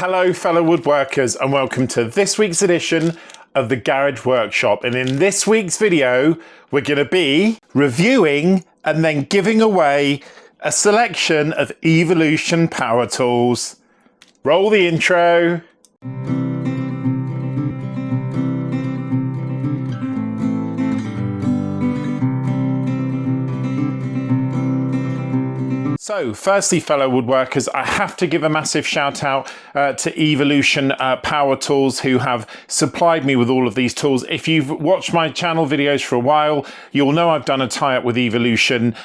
Hello fellow woodworkers and welcome to this week's edition of the Garage Workshop, and in this week's video we're going to be reviewing and then giving away a selection of Evolution power tools. Roll the intro. So firstly, fellow woodworkers, I have to give a massive shout out to Evolution Power Tools, who have supplied me with all of these tools. If you've watched my channel videos for a while, you'll know I've done a tie-up with Evolution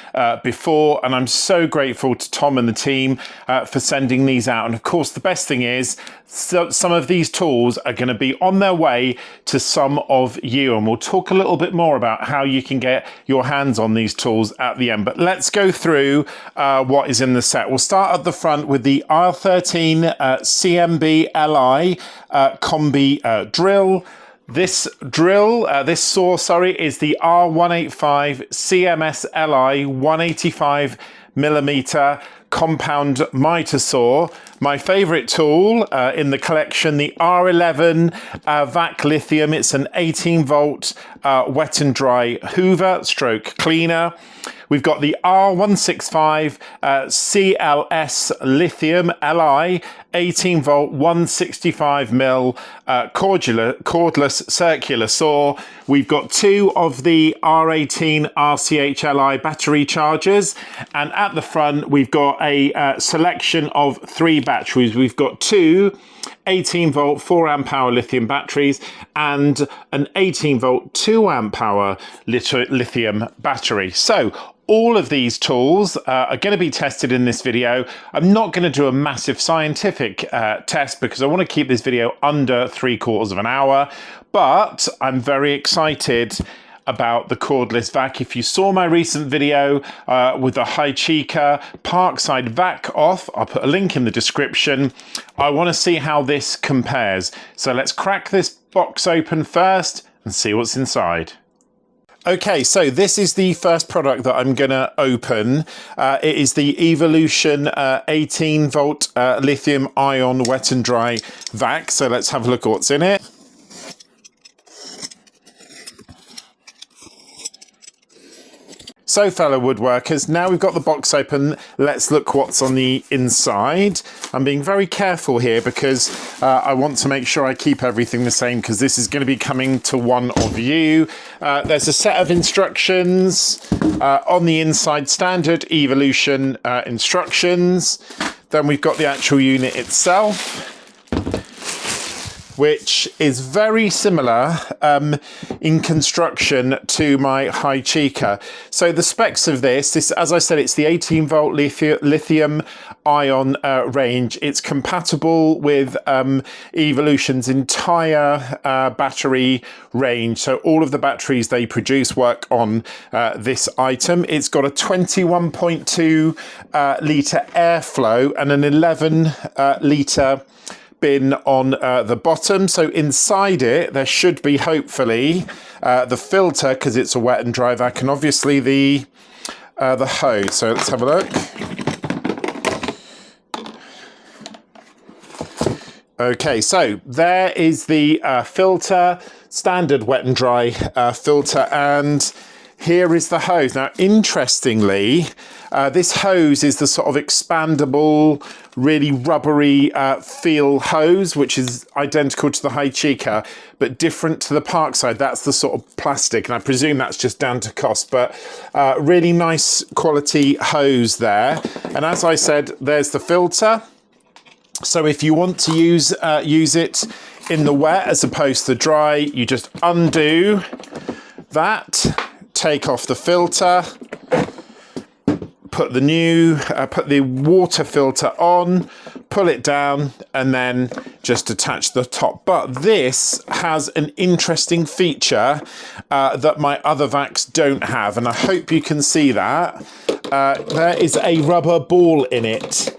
before, and I'm so grateful to Tom and the team for sending these out. And of course, the best thing is, some of these tools are going to be on their way to some of you, and we'll talk a little bit more about how you can get your hands on these tools at the end. But let's go through what is in the set. We'll start at the front with the R13 CMB Li Combi Drill. This saw, is the R185 CMS Li 185 millimeter compound miter saw. My favorite tool in the collection, the R11 VAC Lithium. It's an 18 volt wet and dry hoover stroke cleaner. We've got the R165 CLS Lithium Li 18 volt 165 mil cordless circular saw. We've got two of the R18 RCH Li battery chargers, and at the front we've got a selection of three batteries. We've got two 18 volt 4 amp hour lithium batteries and an 18 volt 2 amp hour lithium battery. So all of these tools are going to be tested in this video. I'm not going to do a massive scientific test because I want to keep this video under 3/4 of an hour, but I'm very excited about the cordless vac. If you saw my recent video with the Chica Parkside vac off, I'll put a link in the description. I want to see how this compares. So let's crack this box open first and see what's inside. Okay, so this is the first product that I'm going to open. It is the Evolution 18 volt lithium ion wet and dry vac. So let's have a look at what's in it. So fellow woodworkers, now we've got the box open, let's look what's on the inside. I'm being very careful here because I want to make sure I keep everything the same, because this is going to be coming to one of you. There's a set of instructions on the inside, standard Evolution instructions. Then we've got the actual unit itself, which is very similar in construction to my Chica. So the specs of this, as I said, it's the 18 volt lithium ion range. It's compatible with Evolution's entire battery range. So all of the batteries they produce work on this item. It's got a 21.2 litre airflow and an 11 litre bin on the bottom. So inside it there should be hopefully the filter, because it's a wet and dry vac, and obviously the hose. So let's have a look. Okay, so there is the filter, standard wet and dry filter, and here is the hose. Now, interestingly, this hose is the sort of expandable, really rubbery feel hose, which is identical to the Chica, but different to the Parkside. That's the sort of plastic, and I presume that's just down to cost, but really nice quality hose there. And as I said, there's the filter. So if you want to use it in the wet as opposed to dry, you just undo that, take off the filter, put the water filter on, pull it down, and then just attach the top. But this has an interesting feature that my other vacs don't have, and I hope you can see that. There is a rubber ball in it.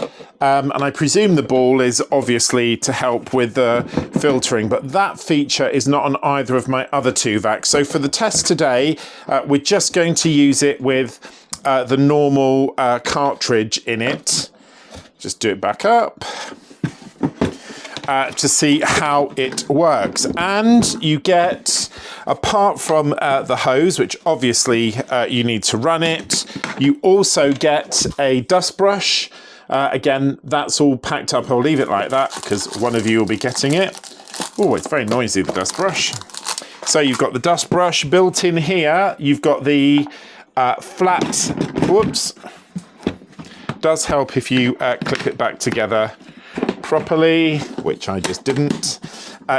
And I presume the ball is obviously to help with the filtering, but that feature is not on either of my other two vacs. So for the test today, we're just going to use it with the normal cartridge in it. Just do it back up. to see how it works. And you get, apart from the hose, which obviously you need to run it, you also get a dust brush. Again, that's all packed up. I'll leave it like that because one of you will be getting it. Oh, it's very noisy, the dust brush. So you've got the dust brush built in here. You've got the flat, whoops. Does help if you clip it back together properly, which I just didn't.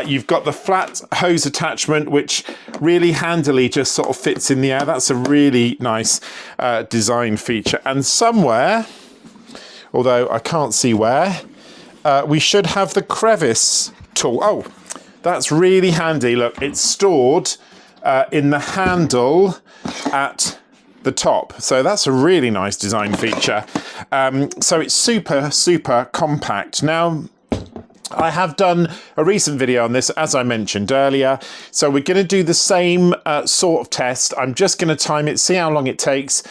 You've got the flat hose attachment, which really handily just sort of fits in the air. That's a really nice design feature. And somewhere, although I can't see where, we should have the crevice tool. Oh, that's really handy. Look, it's stored in the handle at the top. So that's a really nice design feature. So it's super, super compact. Now, I have done a recent video on this, as I mentioned earlier. So we're going to do the same sort of test. I'm just going to time it, see how long it takes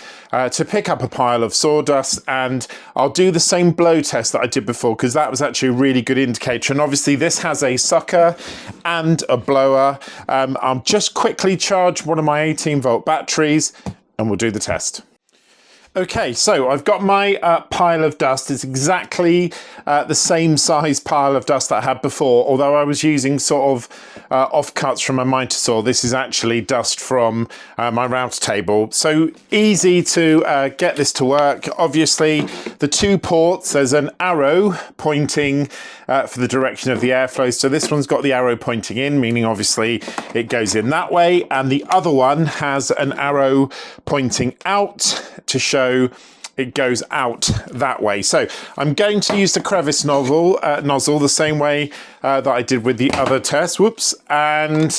to pick up a pile of sawdust, and I'll do the same blow test that I did before because that was actually a really good indicator. And obviously this has a sucker and a blower. I'll just quickly charge one of my 18-volt batteries and we'll do the test. Okay, so I've got my pile of dust. It's exactly the same size pile of dust that I had before, although I was using sort of offcuts from a miter saw. This is actually dust from my router table. So easy to get this to work. Obviously, the two ports, there's an arrow pointing for the direction of the airflow. So this one's got the arrow pointing in, meaning obviously it goes in that way. And the other one has an arrow pointing out to show it goes out that way. So I'm going to use the crevice nozzle the same way that I did with the other test. Whoops. And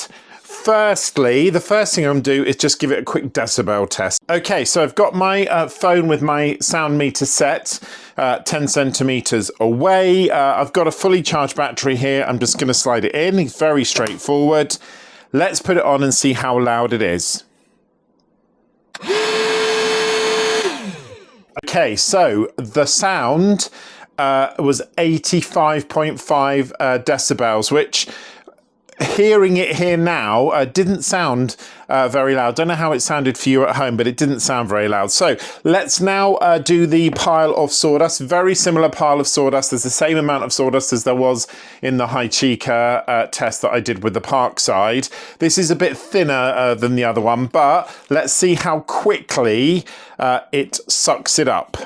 firstly, the first thing I'm going to do is just give it a quick decibel test. Okay, so I've got my phone with my sound meter set 10 centimeters away. I've got a fully charged battery here. I'm just going to slide it in. It's very straightforward. Let's put it on and see how loud it is. Okay, so the sound was 85.5 decibels, which, hearing it here now, didn't sound very loud. Don't know how it sounded for you at home, but it didn't sound very loud. So let's now do the pile of sawdust. Very similar pile of sawdust. There's the same amount of sawdust as there was in the high chica test that I did with the Parkside. This is a bit thinner than the other one, but let's see how quickly it sucks it up.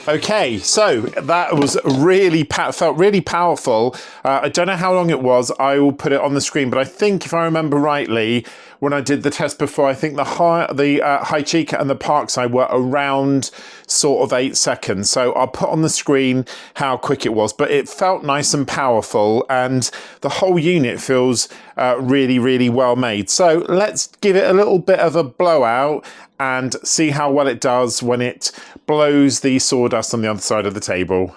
Okay, so that was really felt really powerful. I don't know how long it was. I will put it on the screen, but I think if I remember rightly, when I did the test before, I think the high chica and the Parkside were around sort of 8 seconds. So I'll put on the screen how quick it was, but it felt nice and powerful, and the whole unit feels really, really well made. So let's give it a little bit of a blowout and see how well it does when it blows the sawdust on the other side of the table.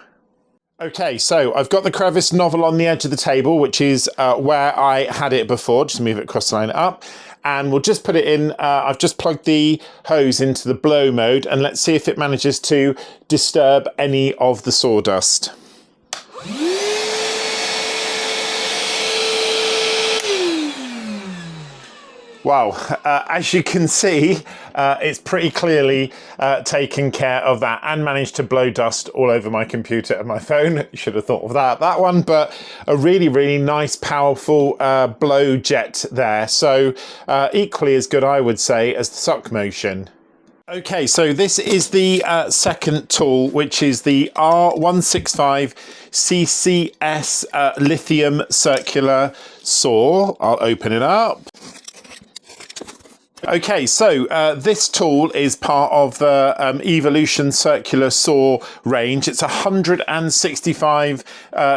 Okay, so I've got the crevice nozzle on the edge of the table, which is where I had it before. Just move it across, line it up, and we'll just put it in. I've just plugged the hose into the blow mode, and let's see if it manages to disturb any of the sawdust. Wow, as you can see, it's pretty clearly taken care of that and managed to blow dust all over my computer and my phone. You should have thought of that one, but a really, really nice, powerful blow jet there. So equally as good, I would say, as the suck motion. Okay, so this is the second tool, which is the R165 CCS lithium circular saw. I'll open it up. Okay, so this tool is part of the Evolution circular saw range. It's a 165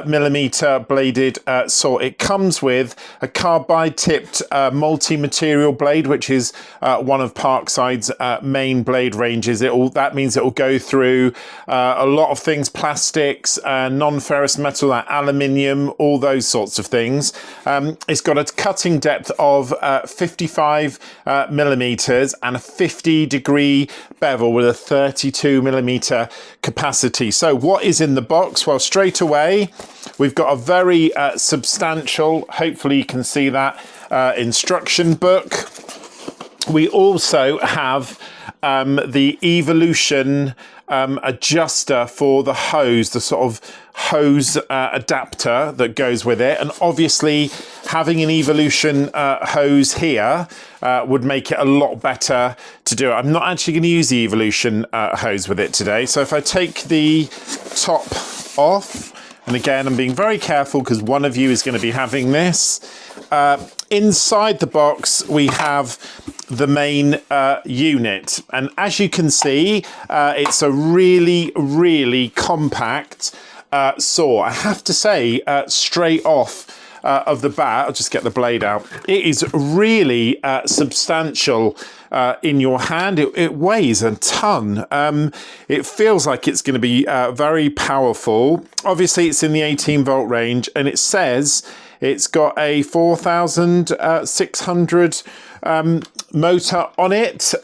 millimeter bladed saw. It comes with a carbide tipped multi-material blade, which is one of Parkside's main blade ranges. That means it will go through a lot of things, plastics, non-ferrous metal, like aluminium, all those sorts of things. It's got a cutting depth of 55 millimeters and a 50-degree bevel with a 32 millimeter capacity. So what is in the box? Well, straight away we've got a very substantial, hopefully you can see that, instruction book. We also have the Evolution adjuster for the hose, the sort of hose adapter that goes with it, and obviously having an Evolution hose here would make it a lot better to do it. I'm not actually going to use the Evolution hose with it today, so if I take the top off, and again I'm being very careful because one of you is going to be having this, inside the box we have the main unit, and as you can see it's a really compact saw. I have to say, straight off of the bat, I'll just get the blade out, it is really substantial in your hand. It weighs a ton. It feels like it's going to be very powerful. Obviously it's in the 18-volt range, and it says it's got a 4,600 motor on it,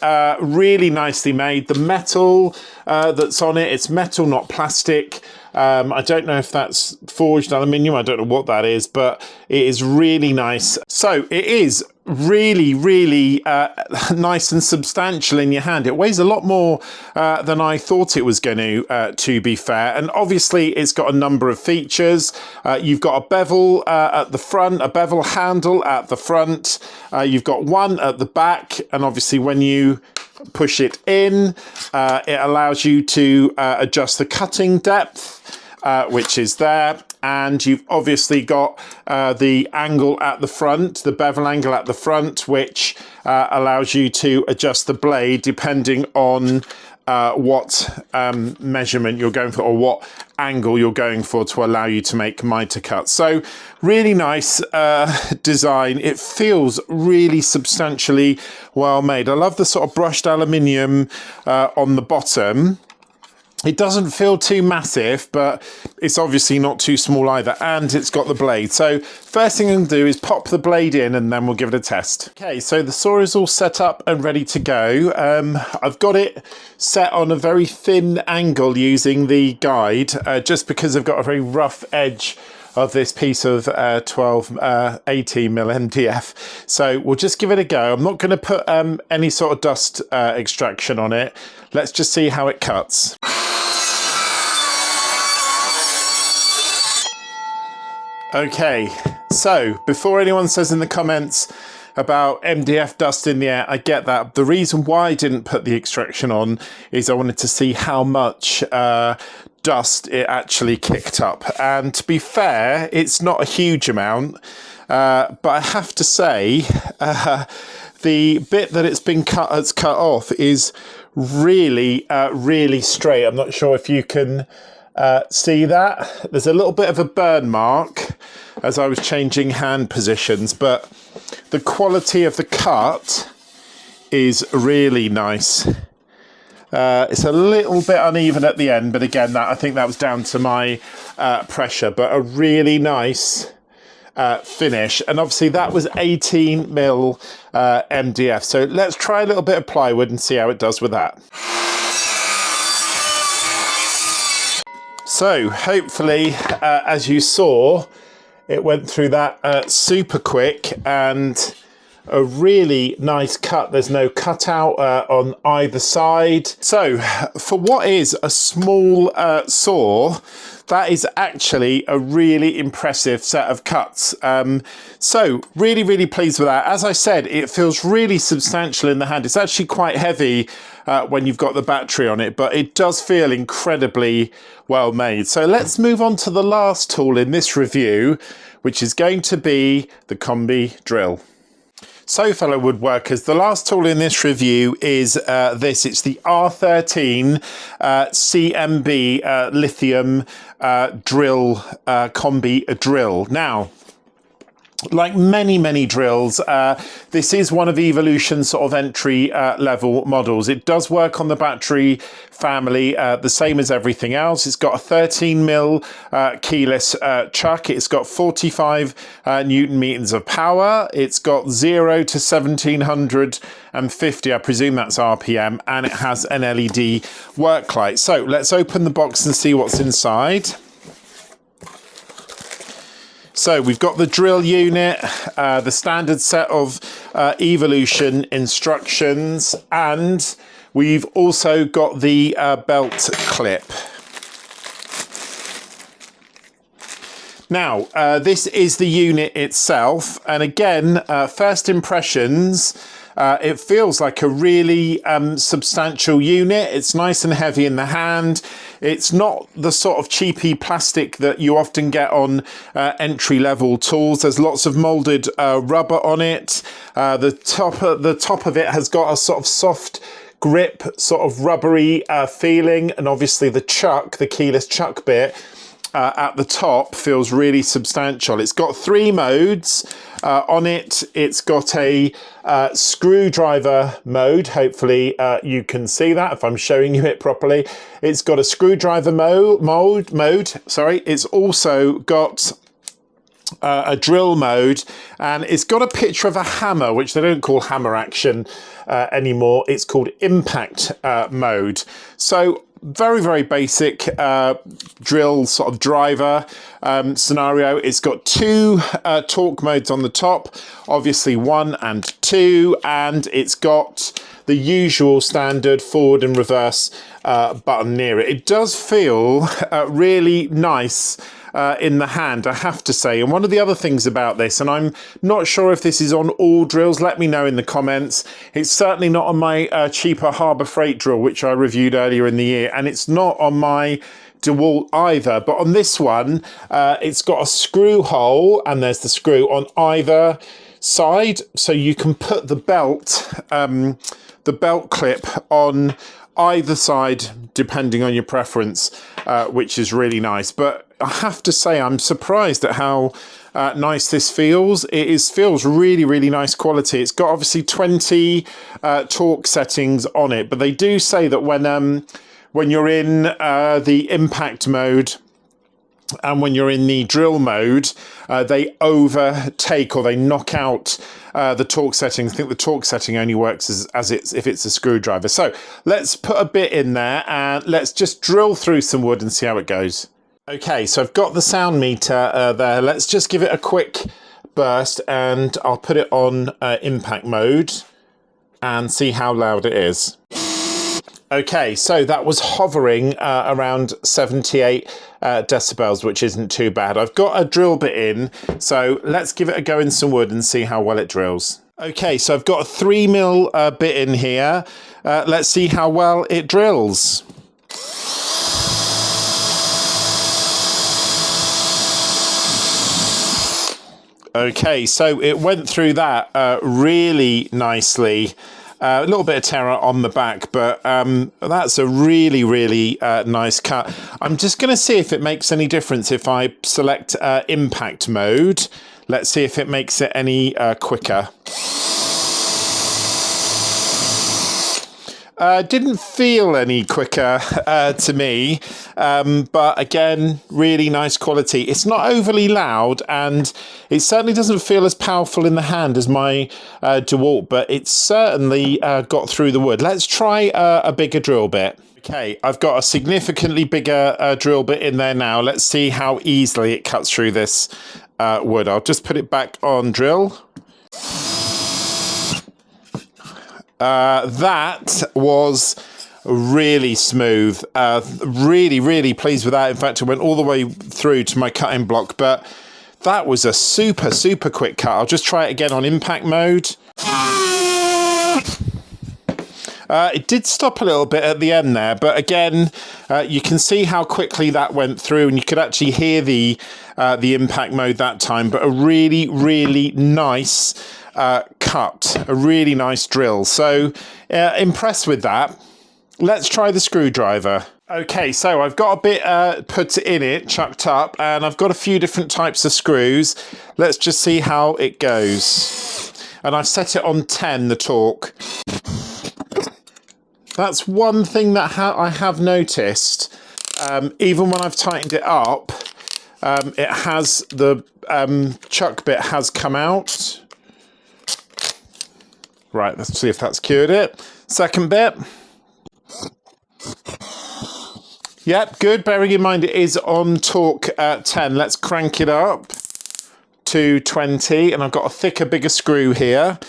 really nicely made. The metal that's on it, it's metal, not plastic. I don't know if that's forged aluminium, I don't know what that is, but it is really nice. So it is really nice and substantial in your hand. It weighs a lot more than I thought it was going to be fair, and obviously it's got a number of features. You've got a bevel at the front, a bevel handle at the front, you've got one at the back, and obviously when you push it in, it allows you to adjust the cutting depth, which is there, and you've obviously got the angle at the front, the bevel angle at the front, which allows you to adjust the blade depending on what measurement you're going for, or what angle you're going for, to allow you to make miter cuts. So really nice design. It feels really substantially well made. I love the sort of brushed aluminium on the bottom. It doesn't feel too massive, but it's obviously not too small either, and it's got the blade. So first thing I'm going to do is pop the blade in, and then we'll give it a test. Okay, so the saw is all set up and ready to go. I've got it set on a very thin angle using the guide, just because I've got a very rough edge of this piece of 18 mil MDF. So we'll just give it a go. I'm not going to put any sort of dust extraction on it. Let's just see how it cuts. Okay, so before anyone says in the comments about MDF dust in the air, I get that. The reason why I didn't put the extraction on is I wanted to see how much dust it actually kicked up. And to be fair, it's not a huge amount, but I have to say the bit that it's cut off is really straight. I'm not sure if you can see that. There's a little bit of a burn mark as I was changing hand positions, but the quality of the cut is really nice. It's a little bit uneven at the end, but again, I think that was down to my pressure, but a really nice finish. And obviously that was 18 mil MDF. So let's try a little bit of plywood and see how it does with that. So hopefully, as you saw, it went through that super quick, and a really nice cut. There's no cutout on either side. So for what is a small saw, that is actually a really impressive set of cuts. So really pleased with that. As I said, it feels really substantial in the hand. It's actually quite heavy when you've got the battery on it, but it does feel incredibly well made. So let's move on to the last tool in this review, which is going to be the Combi Drill. So fellow woodworkers, the last tool in this review is this. It's the R13 CMB lithium drill, Combi Drill. Now, like many drills, this is one of Evolution's sort of entry level models. It does work on the battery family the same as everything else. It's got a 13mm keyless chuck. It's got 45 Newton meters of power. It's got 0 to 1750, I presume that's RPM, and it has an LED work light. So let's open the box and see what's inside. So we've got the drill unit, the standard set of Evolution instructions, and we've also got the belt clip. Now, this is the unit itself, and again, first impressions, it feels like a really substantial unit. It's nice and heavy in the hand. It's not the sort of cheapy plastic that you often get on entry-level tools. There's lots of molded rubber on it. The top of it has got a sort of soft grip, sort of rubbery feeling, and obviously the chuck, the keyless chuck bit at the top feels really substantial. It's got 3 modes on it. It's got a screwdriver mode. Hopefully you can see that if I'm showing you it properly. It's got a screwdriver mode. Sorry. It's also got a drill mode, and it's got a picture of a hammer, which they don't call hammer action anymore. It's called impact mode. So very basic drill sort of driver scenario. It's got 2 torque modes on the top, obviously 1 and 2, and it's got the usual standard forward and reverse button near it. It does feel really nice in the hand, I have to say. And one of the other things about this, and I'm not sure if this is on all drills, let me know in the comments. It's certainly not on my cheaper Harbor Freight drill, which I reviewed earlier in the year, and it's not on my DeWalt either. But on this one, it's got a screw hole, and there's the screw on either side, so you can put the belt clip on either side depending on your preference, which is really nice. But I have to say, I'm surprised at how nice this feels. It feels really nice quality. It's got obviously 20 torque settings on it, but they do say that when you're in the impact mode and when you're in the drill mode, they overtake, or they knock out the torque settings. I think the torque setting only works if it's a screwdriver. So let's put a bit in there and let's just drill through some wood and see how it goes. Okay, so I've got the sound meter there. Let's just give it a quick burst, and I'll put it on impact mode and see how loud it is. Okay, so that was hovering around 78 decibels, which isn't too bad. I've got a drill bit in, so let's give it a go in some wood and see how well it drills. Okay, so I've got a 3mm bit in here. Let's see how well it drills. Okay, so it went through that really nicely. A little bit of terror on the back, but that's a really nice cut. I'm just going to see if it makes any difference if I select impact mode. Let's see if it makes it any quicker. Didn't feel any quicker to me, but again, really nice quality. It's not overly loud, and it certainly doesn't feel as powerful in the hand as my DeWalt, but it's certainly got through the wood. Let's try a bigger drill bit. Okay, I've got a significantly bigger drill bit in there now. Let's see how easily it cuts through this wood. I'll just put it back on drill. That was really smooth. Really pleased with that. In fact, it went all the way through to my cutting block, but that was a super quick cut. I'll just try it again on impact mode. It did stop a little bit at the end there, but again, you can see how quickly that went through, and you could actually hear the the impact mode that time, but a really, really nice cut, a really nice drill. So impressed with that. Let's try the screwdriver. Okay, so I've got a bit put in it, chucked up, and I've got a few different types of screws. Let's just see how it goes. And I've set it on 10, the torque. That's one thing that I have noticed. Even when I've tightened it up, it has, the chuck bit has come out. Right, let's see if that's cured it. Second bit. Yep, good. Bearing in mind it is on torque 10. Let's crank it up to 20. And I've got a thicker, bigger screw here.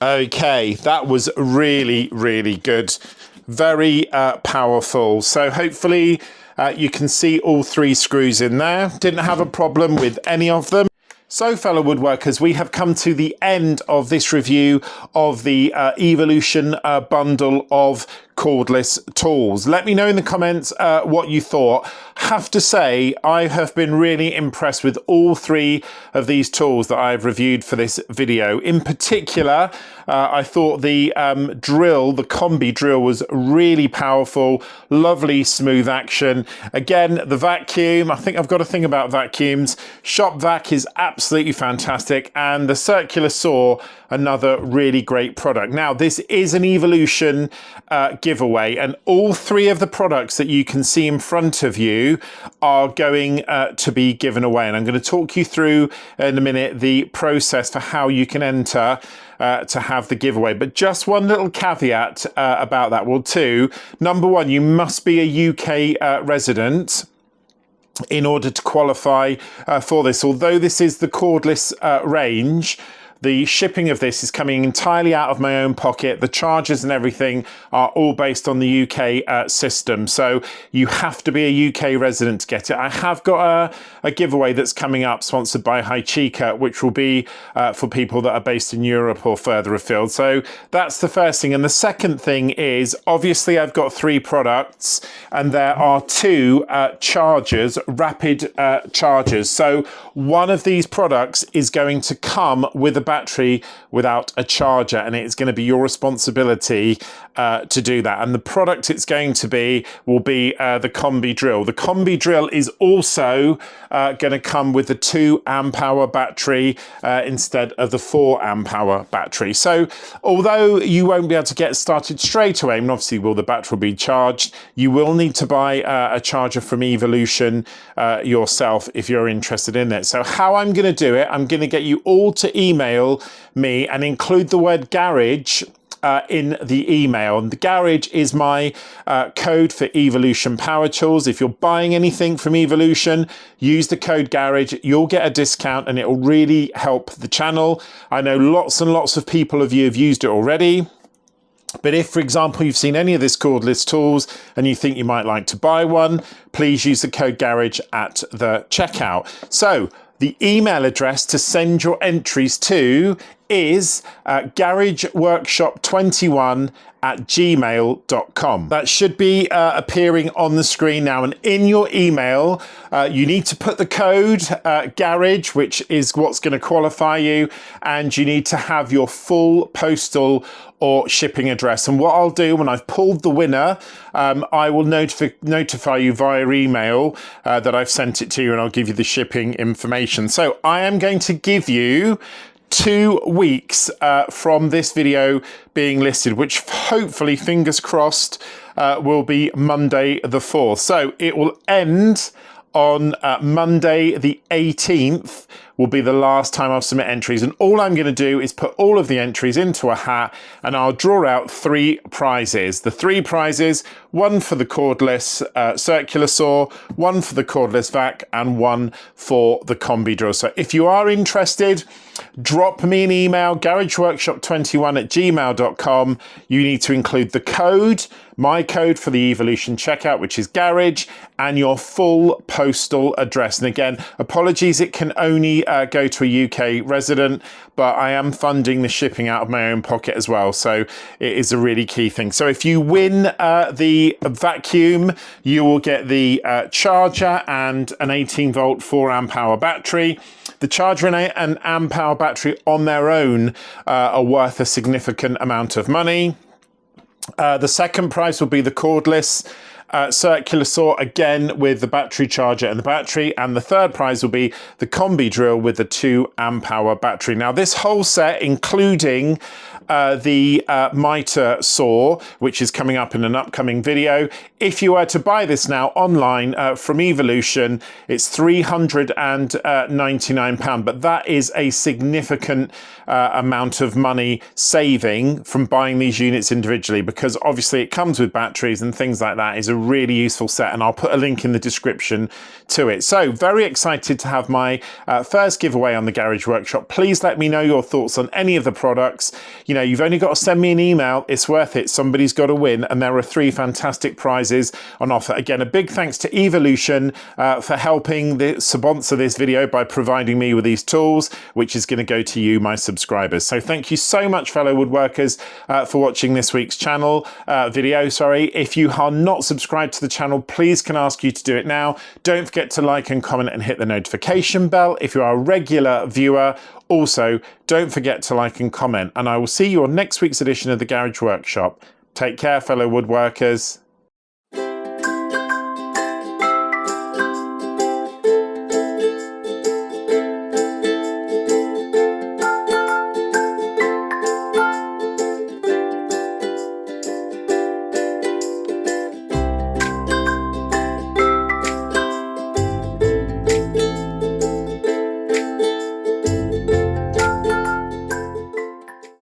Okay, that was really, really good. Very powerful. So hopefully you can see all 3 screws in there. Didn't have a problem with any of them. So, fellow woodworkers, we have come to the end of this review of the Evolution bundle of cordless tools. Let me know in the comments what you thought. Have to say, I have been really impressed with all 3 of these tools that I've reviewed for this video. In particular, I thought the drill, the Combi Drill, was really powerful, lovely smooth action. Again, the vacuum, I think I've got a thing about vacuums. Shop Vac is absolutely fantastic, and the circular saw, another really great product. Now, this is an Evolution giveaway, and all 3 of the products that you can see in front of you are going to be given away. And I'm going to talk you through in a minute the process for how you can enter to have the giveaway. But just one little caveat about that. Well, 2, number 1, you must be a UK resident in order to qualify for this. Although this is the cordless range, the shipping of this is coming entirely out of my own pocket. The charges and everything are all based on the UK system. So you have to be a UK resident to get it. I have got a giveaway that's coming up, sponsored by Chica, which will be for people that are based in Europe or further afield. So that's the first thing. And the second thing is, obviously I've got 3 products, and there are 2 chargers, rapid chargers. So one of these products is going to come with a battery without a charger, and it's going to be your responsibility to do that. And the product it's going to be will be the Combi Drill. The Combi Drill is also going to come with a 2 amp hour battery instead of the 4 amp hour battery. So although you won't be able to get started straight away, and obviously the battery will be charged, you will need to buy a charger from Evolution yourself if you're interested in it. So how I'm going to do it, I'm going to get you all to email me and include the word garage in the email. And the garage is my code for Evolution power tools. If you're buying anything from Evolution, use the code garage. You'll get a discount, and it will really help the channel. I know lots and lots of people of you have used it already. But if, for example, you've seen any of this cordless tools and you think you might like to buy one, please use the code garage at the checkout. So the email address to send your entries to is garageworkshop21@gmail.com. That should be appearing on the screen now. And in your email, you need to put the code garage, which is what's going to qualify you, and you need to have your full postal or shipping address. And what I'll do when I've pulled the winner, I will notify you via email that I've sent it to you, and I'll give you the shipping information. So I am going to give you 2 weeks from this video being listed, which hopefully, fingers crossed, will be Monday the 4th. So it will end on Monday the 18th will be the last time I'll submit entries. And all I'm going to do is put all of the entries into a hat, and I'll draw out 3 prizes. The 3 prizes, 1 for the cordless circular saw, 1 for the cordless vac, and 1 for the Combi Drill. So if you are interested, drop me an email, garageworkshop21@gmail.com. You need to include the code, my code for the Evolution checkout, which is garage, and your full postal address. And again, apologies, it can only go to a UK resident, but I am funding the shipping out of my own pocket as well. So it is a really key thing. So if you win the vacuum, you will get the charger and an 18-volt 4-amp-hour battery. The charger and an amp-hour battery on their own are worth a significant amount of money. The second prize will be the cordless circular saw, again with the battery charger and the battery, and the third prize will be the Combi Drill with the 2-amp-hour battery. Now this whole set, including the mitre saw, which is coming up in an upcoming video, if you were to buy this now online from Evolution, it's £399, but that is a significant amount of money saving from buying these units individually, because obviously it comes with batteries and things like that. Is a really useful set, and I'll put a link in the description to it. So very excited to have my first giveaway on the Garage Workshop. Please let me know your thoughts on any of the products. You know, you've only got to send me an email. It's worth it. Somebody's got to win, and there are 3 fantastic prizes on offer. Again, a big thanks to Evolution for helping sponsor this video by providing me with these tools, which is going to go to you, my subscribers. So thank you so much, fellow woodworkers, for watching this week's channel video. If you are not subscribed to the channel, please can ask you to do it now. Don't forget to like and comment and hit the notification bell. If you are a regular viewer, also don't forget to like and comment, and I will see you on next week's edition of the Garage Workshop. Take care, fellow woodworkers.